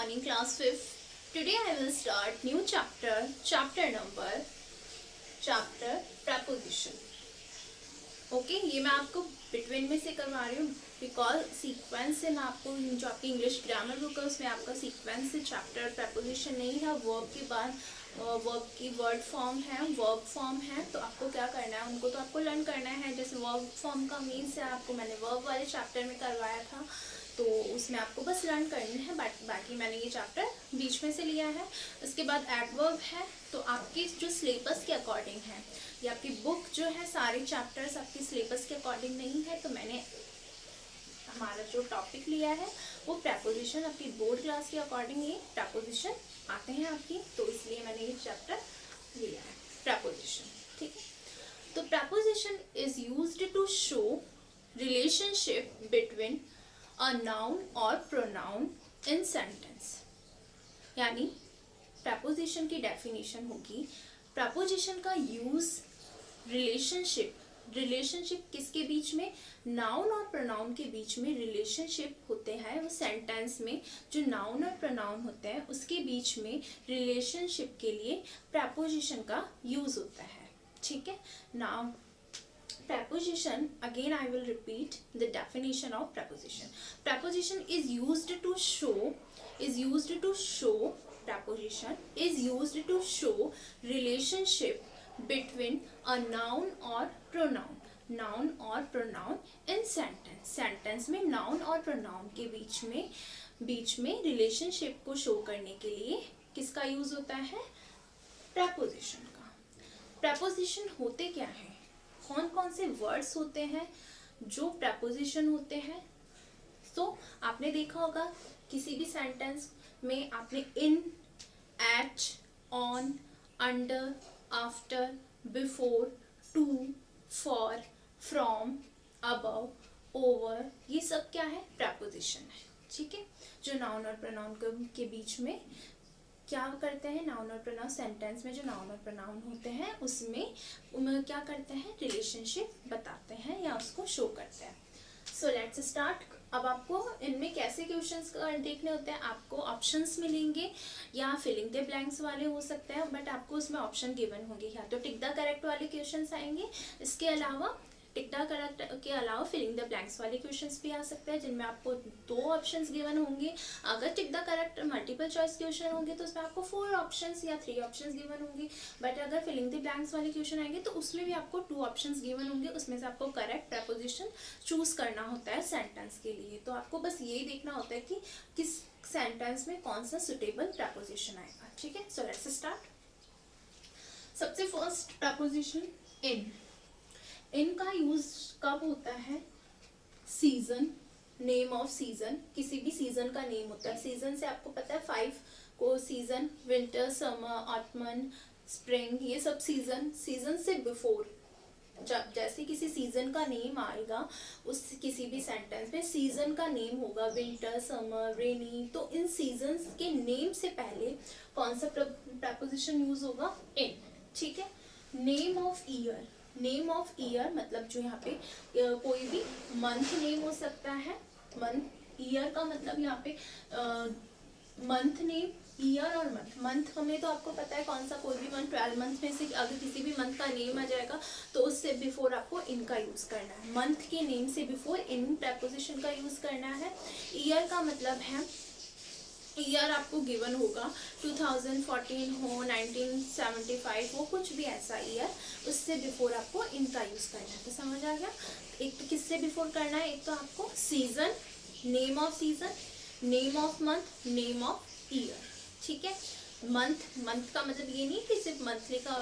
morning, class 5th. Today I will start new chapter preposition. Okay ये मैं आपको between में से करवा रही हूँ बिकॉज सीक्वेंस से मैं आपको जो आपकी इंग्लिश ग्रामर बुक है उसमें आपका सीक्वेंस से चैप्टर preposition नहीं है. वर्ब के बाद वर्ब की वर्ड फॉर्म है, वर्ब फॉर्म है, तो आपको क्या करना है, उनको तो आपको लर्न करना है. जैसे वर्ब फॉर्म का मीन्स है आपको मैंने वर्ब वाले चैप्टर में करवाया था, तो उसमें आपको बस लर्न करना है. बाकी मैंने ये चैप्टर बीच में से लिया है. उसके बाद एडवर्ब है, तो आपकी जो सिलेबस के अकॉर्डिंग है, ये आपकी बुक जो है सारे चैप्टर्स आपकी सिलेबस के अकॉर्डिंग नहीं है, तो मैंने हमारा जो टॉपिक लिया है वो preposition, आपकी बोर्ड क्लास के अकॉर्डिंग ये preposition आते हैं आपकी, तो इसलिए मैंने ये चैप्टर लिया है preposition. ठीक है, तो preposition is used to show relationship between a noun or pronoun in sentence. यानी preposition की definition होगी, preposition का use रिलेशनशिप किसके बीच में, नाउन और प्रोनाउन के बीच में रिलेशनशिप होते हैं. वो सेंटेंस में जो नाउन और प्रोनाउन होते हैं उसके बीच में रिलेशनशिप के लिए preposition का यूज होता है. ठीक है, now preposition, again I will repeat the definition of preposition. Preposition is used to show preposition is used to show relationship between a noun or pronoun in sentence में noun और pronoun के बीच में relationship को show करने के लिए किसका use होता है, preposition का. preposition होते क्या है, कौन कौन से वर्ड्स होते हैं जो preposition होते हैं. तो आपने देखा होगा किसी भी सेंटेंस में आपने in, at, on, under, after, before, to, for, from, above, over, ये सब क्या है, preposition है. ठीक है, जो नाउन और प्रोनाउन के बीच में क्या करते हैं, नाउन और प्रोनाउन सेंटेंस में जो नाउन और प्रोनाउन होते हैं उसमें क्या करते हैं, रिलेशनशिप बताते हैं या उसको शो करते हैं. So let's start. अब आपको इनमें कैसे क्वेश्चंस देखने होते हैं, आपको ऑप्शंस मिलेंगे या फिलिंग द ब्लैंक्स वाले हो सकते हैं, बट आपको उसमें ऑप्शन गिवन होंगे. या तो टिक द करेक्ट वाले क्वेश्चंस आएंगे, इसके अलावा टिक द करेक्ट के अलावा फिलिंग द ब्लैंक्स वाले क्वेश्चंस भी आ सकते हैं जिनमें आपको 2 ऑप्शंस गिवन होंगे. अगर tick the correct multiple choice question होंगे तो उसमें आपको 4 ऑप्शंस या 3 ऑप्शंस गिवन होंगे. बट अगर फिलिंग द ब्लैंक्स वाले क्वेश्चन आएंगे तो उसमें भी आपको 2 ऑप्शंस गिवन होंगे. उसमें से आपको करेक्ट preposition चूज करना होता है सेंटेंस के लिए. तो आपको बस यही देखना होता है कि किस सेंटेंस में कौन सा सुटेबल preposition आएगा. ठीक है, सो लेट्स स्टार्ट. सबसे फर्स्ट preposition इन. इनका यूज कब होता है, सीजन, नेम ऑफ सीजन, किसी भी सीजन का नेम होता है. सीजन से आपको पता है 5 को season, winter, summer, ottoman, spring, ये सब सीजन से बिफोर जब जैसे किसी सीजन का नेम आएगा उस किसी भी सेंटेंस में सीजन का नेम होगा, विंटर, समर, रेनी, तो इन सीजन्स के नेम से पहले कौन सा preposition यूज होगा, इन. ठीक है, name of year. Name of year मतलब जो यहाँ पे कोई भी मंथ नेम हो सकता है. मंथ, ईयर का मतलब यहाँ पे मंथ नेम, ईयर और मंथ में तो आपको पता है कौन सा, कोई भी मंथ 12 मंथ में से अगर किसी भी मंथ का नेम आ जाएगा तो उससे बिफोर आपको इनका यूज करना है. मंथ के नेम से बिफोर इन preposition का यूज करना है. ईयर का मतलब है, ईयर आपको गिवन होगा 2014 हो, 1975 हो, कुछ भी ऐसा ईयर, उससे बिफोर आपको इनका यूज करना है. तो समझ आ गया. एक तो किससे बिफोर करना है, एक तो आपको season, name off season, name of month, name of year. ठीक है, मंथ का मतलब ये नहीं कि सिर्फ मंथली का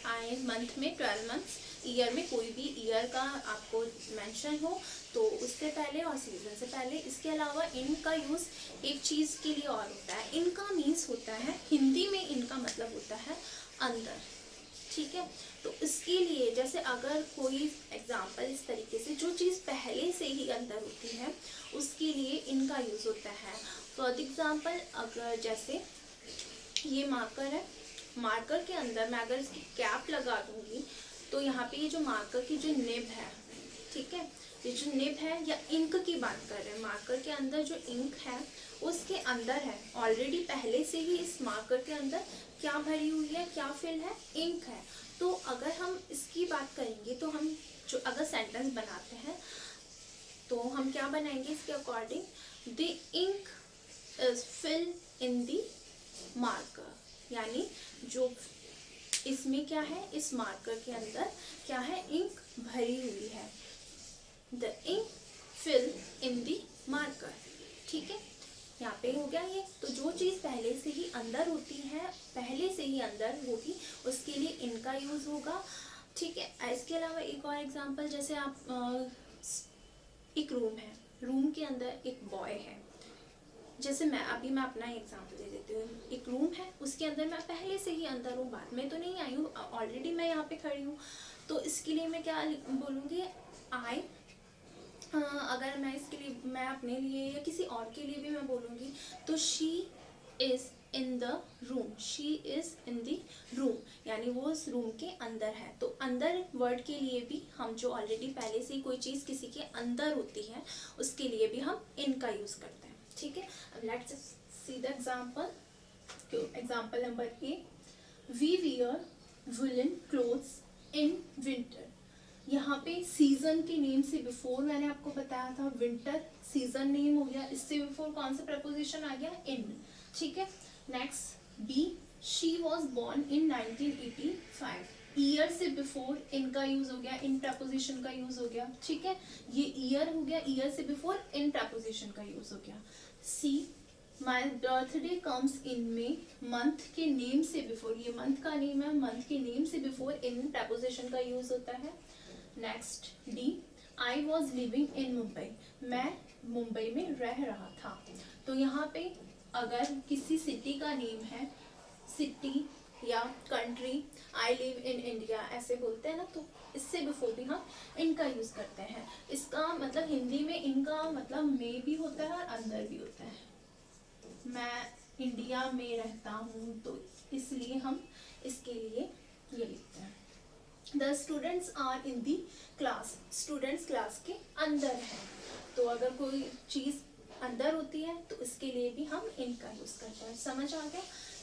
आए, मंथ में 12 मंथ्स, ईयर में कोई भी ईयर का आपको मेंशन हो तो उससे पहले और सीजन से पहले. इसके अलावा इनका यूज एक चीज के लिए और होता है. इनका मीन्स होता है, हिंदी में इनका मतलब होता है अंदर. ठीक है, तो इसके लिए जैसे अगर कोई एग्जाम्पल इस तरीके से जो चीज़ पहले से ही अंदर होती है उसके लिए इनका यूज होता है. फॉर एग्जाम्पल अगर जैसे ये मार्कर है, मार्कर के अंदर मैं अगर इसकी कैप लगा दूंगी तो यहाँ पे ये जो मार्कर की जो निब है, ठीक है, ये जो निब है या इंक की बात कर रहे हैं, मार्कर के अंदर जो इंक है उसके अंदर है ऑलरेडी, पहले से ही इस मार्कर के अंदर क्या भरी हुई है, क्या फिल है, इंक है। तो अगर हम इसकी बात करेंगे तो हम जो अगर सेंटेंस बनाते हैं तो हम क्या बनाएंगे इसके according, the ink is fill in the marker, यानी जो इसमें क्या है, इस मार्कर के अंदर क्या है, इंक भरी हुई है। The ink fill in the marker, ठीक है, यहाँ पे हो गया ये। तो जो चीज पहले से ही अंदर होती है, पहले से ही अंदर होगी, उसके लिए इनका यूज होगा, ठीक है। इसके अलावा एक और एग्जांपल, जैसे आप एक रूम है, रूम के अंदर एक बॉय है, जैसे मैं अपना एग्जांपल दे देती हूँ। एक रूम है, उसके अंदर मैं पहले से ही अंदर हूँ, बाद में तो नहीं आई हूँ, ऑलरेडी मैं यहाँ पे खड़ी हूँ। तो इसके लिए मैं क्या बोलूँगी, आई, अगर मैं इसके लिए, मैं अपने लिए या किसी और के लिए भी मैं बोलूँगी तो she is in the room, she is in the room, यानी वो उस रूम के अंदर है। तो अंदर वर्ड के लिए भी हम जो ऑलरेडी पहले से ही कोई चीज़ किसी के अंदर होती है, उसके लिए भी हम इनका यूज़ करते हैं, ठीक है। अब let's see the example. Example number A, we wear woollen clothes in winter. यहाँ पे सीजन के नेम से बिफोर मैंने आपको बताया था, विंटर सीजन नेम हो गया, इससे बिफोर कौन सा प्रपोजिशन आ गया, इन, ठीक है। Next B, she was born in 1985, year से बिफोर इनका यूज हो गया, इन प्रपोजिशन का यूज हो गया, ठीक है। ये ईयर हो गया, ईयर से बिफोर इन प्रपोजिशन का यूज हो गया। सी, माई बर्थडे कम्स इन में, मंथ के नेम से बिफोर, ये मंथ का नेम है, मंथ के नेम से बिफोर इन प्रपोजिशन का यूज होता है। Next D, I was living in Mumbai, मैं मुंबई में रह रहा था। तो यहाँ पे अगर किसी सिटी का नेम है, सिटी या country, I live in India ऐसे बोलते हैं ना, तो इससे बिफोर भी हम इनका यूज करते हैं। इसका मतलब हिंदी में इनका मतलब में भी होता है और अंदर भी होता है। मैं इंडिया में रहता हूँ, तो इसलिए हम इसके लिए ये लिखते हैं। The students are in the class, students class के अंदर हैं। तो अगर कोई चीज़ अंदर होती है तो इसके लिए भी हम इनका यूज करते हैं, समझ आ गया।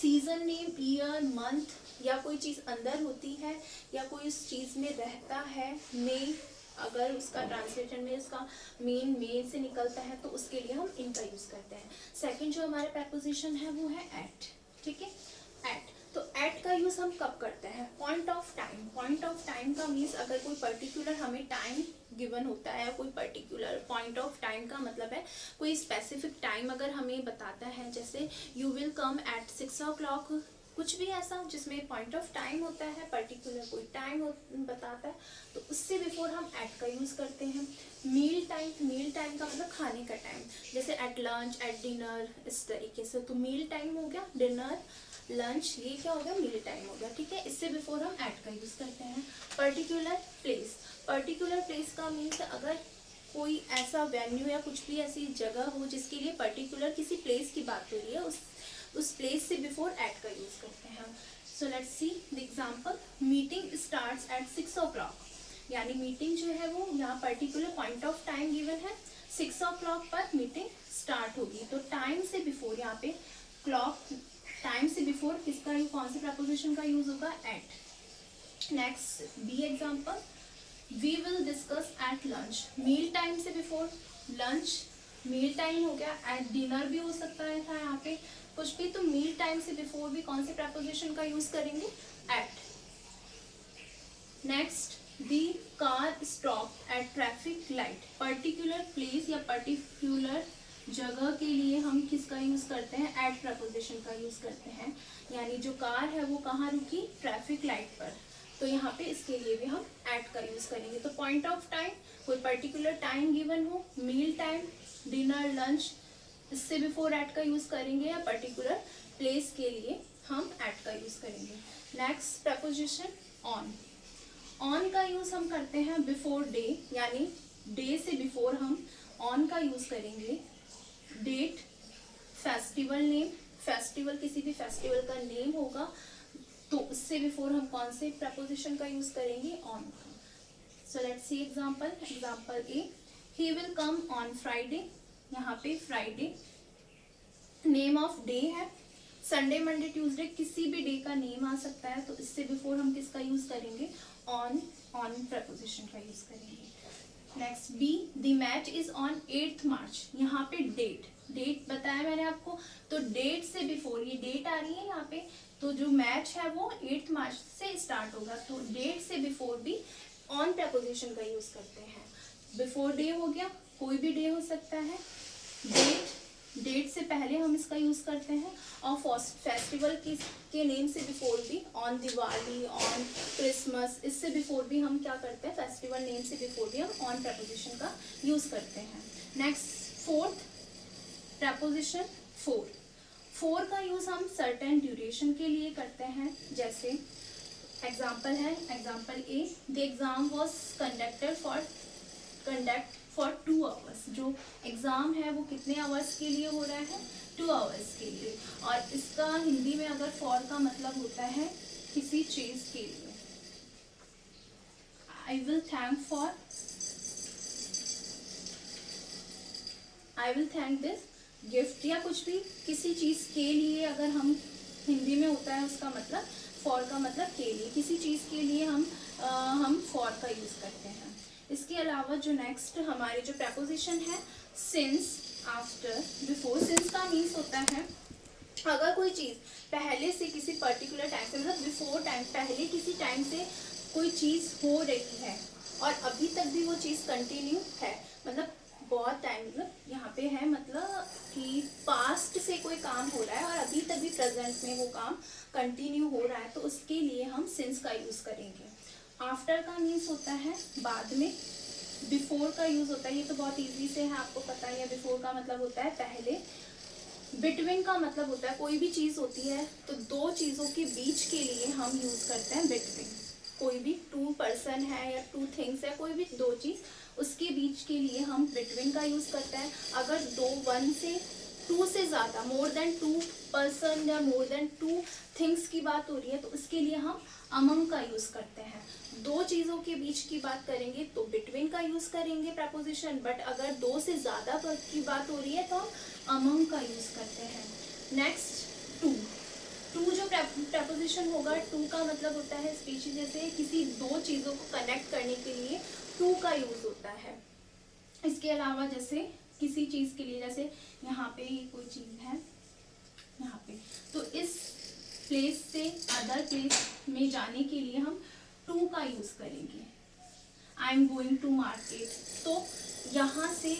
सीजन नेम, ईयर, मंथ या कोई चीज़ अंदर होती है या कोई उस चीज़ में रहता है, में अगर उसका ट्रांसलेशन में उसका मेन में से निकलता है तो उसके लिए हम इनका यूज करते हैं। सेकंड जो हमारा प्रपोजिशन है वो है एट, ठीक है, एट। तो एट का यूज हम कब करते हैं, point of time. Point of time का मीन्स अगर कोई पर्टिकुलर हमें टाइम गिवन होता है, कोई पर्टिकुलर पॉइंट ऑफ टाइम का मतलब है कोई स्पेसिफिक टाइम अगर हमें बताता है, जैसे you will come eight 6 o'clock, कुछ भी ऐसा जिसमें पॉइंट ऑफ टाइम होता है, पर्टिकुलर कोई टाइम बताता है, तो उससे बिफोर हम एट का यूज करते हैं। मील टाइम, मील टाइम का मतलब खाने का टाइम, जैसे एट लंच, एट डिनर, इस तरीके से। तो मील टाइम हो गया, डिनर, लंच, ये क्या हो गया, मील टाइम हो गया, ठीक है। इससे बिफोर हम एट का यूज करते हैं। पर्टिकुलर प्लेस, पर्टिकुलर प्लेस का मीन्स अगर कोई ऐसा वेन्यू या कुछ भी ऐसी जगह हो जिसके लिए पर्टिकुलर किसी प्लेस की बात हो रही है, उस प्लेस से बिफोर एट का यूज करते हैं। So let's see the example, meeting starts at 6 o'clock, यानी मीटिंग जो है वो यहाँ particular point of time given है, 6 o'clock पर मीटिंग स्टार्ट होगी। तो टाइम से बिफोर, यहाँ पे क्लॉक, टाइम से बिफोर किसका, कौन से प्रपोजिशन का यूज होगा, at. Next B example, we will discuss at lunch, meal time से बिफोर लंच, मील टाइम हो गया। एट डिनर भी हो सकता है था यहाँ पे कुछ भी, तो मील टाइम से बिफोर भी कौन से प्रपोजिशन का यूज करेंगे, at. Next, the car stop at traffic light, particular place या पर्टिकुलर जगह के लिए हम किसका यूज करते हैं, एट प्रपोजिशन का यूज करते हैं, यानी जो कार है वो कहाँ रुकी, ट्रैफिक लाइट पर, तो यहाँ पे इसके लिए भी हम एट का यूज करेंगे। तो पॉइंट ऑफ टाइम, कोई पर्टिकुलर टाइम गिवन हो, मील टाइम, डिनर, लंच, इससे बिफोर एट का यूज करेंगे, या पर्टिकुलर प्लेस के लिए हम एट का यूज करेंगे। नेक्स्ट प्रपोजिशन ऑन, ऑन का यूज हम करते हैं बिफोर डे, यानी डे से बिफोर हम ऑन का यूज करेंगे। डेट, फेस्टिवल नेम, फेस्टिवल किसी भी फेस्टिवल का नेम होगा तो उससे बिफोर हम कौन से प्रपोजिशन का यूज करेंगे, ऑन का। So let's see example, example A, he will come on Friday, यहाँ पे फ्राइडे, नेम ऑफ डे है, संडे मंडे ट्यूसडे किसी भी डे का नेम आ सकता है, तो इससे बिफोर हम किसका यूज करेंगे, ऑन, ऑन प्रपोजिशन का यूज करेंगे। Next B, the match is on 8th March, यहाँ पे डेट, डेट बताया मैंने आपको, तो डेट से बिफोर, ये डेट आ रही है यहाँ पे, तो जो मैच है वो 8th मार्च से स्टार्ट होगा, तो डेट से बिफोर भी ऑन प्रपोजिशन का यूज करते हैं। बिफोर डे हो गया, कोई भी डे हो सकता है, डेट, डेट से पहले हम इसका यूज करते हैं, और फेस्टिवल के नेम से बिफोर भी, ऑन दिवाली, ऑन क्रिसमस, इससे बिफोर भी हम क्या करते हैं, फेस्टिवल नेम से बिफोर भी हम ऑन प्रपोजिशन का यूज करते हैं। Next fourth preposition four, four का यूज हम सर्टेन ड्यूरेशन के लिए करते हैं, जैसे एग्जाम्पल है, example A, the exam was conduct for 2 hours, जो एग्जाम है वो कितने आवर्स के लिए हो रहा है, 2 आवर्स के लिए, और इसका हिंदी में अगर फॉर का मतलब होता है किसी चीज के लिए, I will thank this gift, या कुछ भी किसी चीज के लिए, अगर हम हिंदी में होता है उसका मतलब, फॉर का मतलब के लिए, किसी चीज के लिए हम फॉर का यूज करते हैं। इसके अलावा जो नेक्स्ट हमारी जो प्रपोजिशन है, सिंस, आफ्टर, बिफोर, सिंस का मीन्स होता है अगर कोई चीज पहले से किसी पर्टिकुलर टाइम से, मतलब बिफोर टाइम, पहले किसी टाइम से कोई चीज हो रही है और अभी तक भी वो चीज कंटिन्यू है, मतलब बहुत टाइम, मतलब यहाँ पे है मतलब कि पास्ट से कोई काम हो रहा है और अभी तक भी प्रेजेंट में वो काम कंटिन्यू हो रहा है, तो उसके लिए हम सिंस का यूज करेंगे। आफ्टर का मीन्स होता है बाद में, बिफोर का यूज होता है, ये तो बहुत इजी से है, आपको पता ही है, बिफोर का मतलब होता है पहले, बिटवीन का मतलब होता है कोई भी चीज होती है तो दो चीजों के बीच के लिए हम यूज करते हैं बिटवीन, कोई भी 2 पर्सन है या 2 थिंग्स है, कोई भी 2 चीज, उसके बीच के लिए हम बिटवीन का यूज करते हैं। अगर 2 से ज्यादा, मोर देन 2 पर्सन या मोर देन 2 थिंग्स की बात हो रही है तो उसके लिए हम अमंग का यूज करते हैं। 2 चीजों के बीच की बात करेंगे तो बिटवीन का यूज करेंगे प्रपोजिशन, बट अगर 2 से ज्यादा की बात हो रही है तो हम अमंग का यूज करते हैं। नेक्स्ट टू जो प्रपोजिशन होगा, टू का मतलब होता है स्पीशीज, जैसे किसी 2 चीजों को कनेक्ट करने के लिए टू का यूज होता है। इसके अलावा जैसे किसी चीज के लिए, जैसे यहाँ पे कोई चीज है यहाँ पे, तो इस प्लेस से अदर प्लेस में जाने के लिए हम टू का यूज करेंगे। I am going to market, तो यहाँ से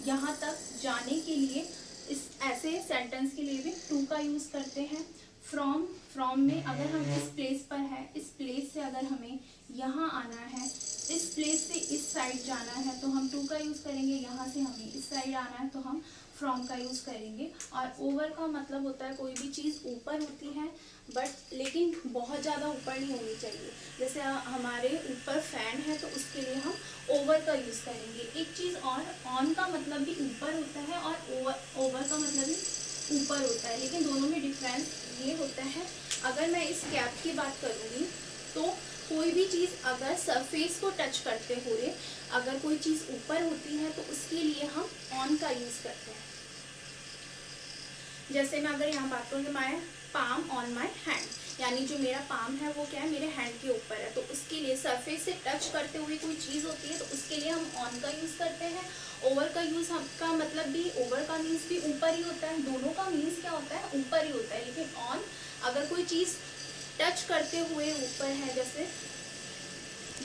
यहाँ तक जाने के लिए इस ऐसे सेंटेंस के लिए भी टू का यूज करते हैं। फ्रॉम में अगर हम इस प्लेस पर है, इस प्लेस से अगर हमें यहाँ आना है, इस प्लेस से इस साइड जाना है तो हम टू का यूज करेंगे, यहाँ से हमें इस साइड आना है तो हम फ्रॉम का यूज करेंगे। और ओवर का मतलब होता है कोई भी चीज़ ऊपर होती है बट लेकिन बहुत ज़्यादा ऊपर नहीं होनी चाहिए, जैसे हमारे ऊपर फैन है तो उसके लिए हम ओवर का यूज़ करेंगे। एक चीज़ और, ऑन का मतलब भी ऊपर होता है और ओवर का मतलब भी ऊपर होता है, लेकिन दोनों में डिफरेंस ये होता है। अगर मैं इस कैप की बात करूँगी तो कोई भी चीज़ अगर सरफेस को टच करते हुए अगर कोई चीज़ ऊपर होती है तो उसके लिए हम ऑन का यूज़ करते हैं। जैसे मैं अगर यहाँ बात करूँगी, my palm on my hand, यानी जो मेरा पाम है वो क्या है, मेरे हैंड के ऊपर है, तो उसके लिए सरफेस से टच करते हुए कोई चीज़ होती है तो उसके लिए हम ऑन का यूज़ करते हैं। ओवर का यूज़ का मतलब भी, ओवर का मीन्स भी ऊपर ही होता है, दोनों का मीन्स क्या होता है, ऊपर ही होता है, लेकिन ऑन अगर कोई चीज़ टच करते हुए ऊपर है, जैसे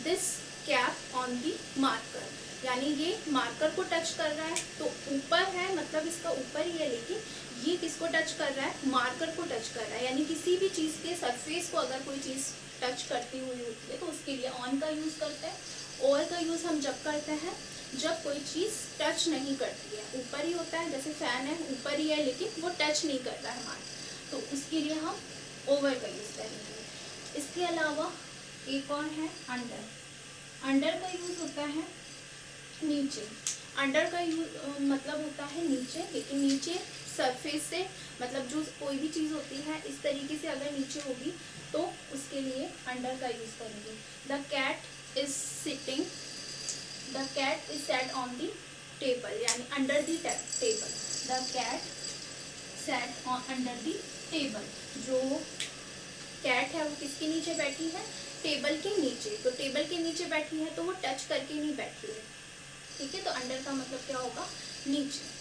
this cap on the marker, यानी ये मार्कर को टच कर रहा है तो ऊपर है, मतलब इसका ऊपर ही है, लेकिन ये किसको टच कर रहा है, मार्कर को टच कर रहा है। यानी किसी भी चीज़ के सरफेस को अगर कोई चीज़ टच करती हुई होती है तो उसके लिए ऑन का यूज़ करते हैं। ओवर का यूज़ हम जब करते हैं जब कोई चीज़ टच नहीं करती है, ऊपर ही होता है, जैसे फैन है ऊपर ही है लेकिन वो टच नहीं कर रहा है हमारा, तो उसके लिए हम ओवर का यूज़ करेंगे। इसके अलावा एक और है अंडर, अंडर का यूज़ होता है नीचे, अंडर का यूज मतलब होता है नीचे, लेकिन नीचे सरफेस से, मतलब जो कोई भी चीज़ होती है इस तरीके से अगर नीचे होगी तो उसके लिए अंडर का यूज़ करेंगे। The cat is sitting, the cat is sat on the table, यानी under the table, the cat sat on under the table. जो कैट है वो किसके नीचे बैठी है? टेबल के नीचे। तो टेबल के नीचे बैठी है तो वो टच करके नहीं बैठी है, ठीक है। तो अंडर का मतलब क्या होगा? नीचे।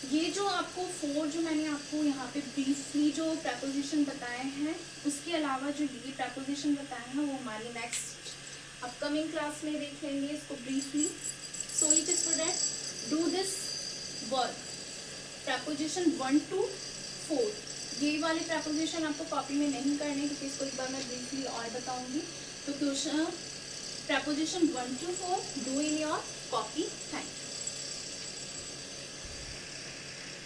ये जो आपको 4 जो मैंने आपको यहाँ पे ब्रीफली जो प्रपोजिशन बताए हैं, उसके अलावा जो ये प्रपोजिशन बताए हैं वो हमारी नेक्स्ट अपकमिंग क्लास में देख लेंगे इसको briefly. So it student, do this work, preposition 1 to 4। ये वाले प्रपोजिशन आपको कॉपी में नहीं करने, क्योंकि इसको एक बार मैं ब्रीफली और बताऊंगी। तो question preposition 1 to 4 do in your copy. Thank you.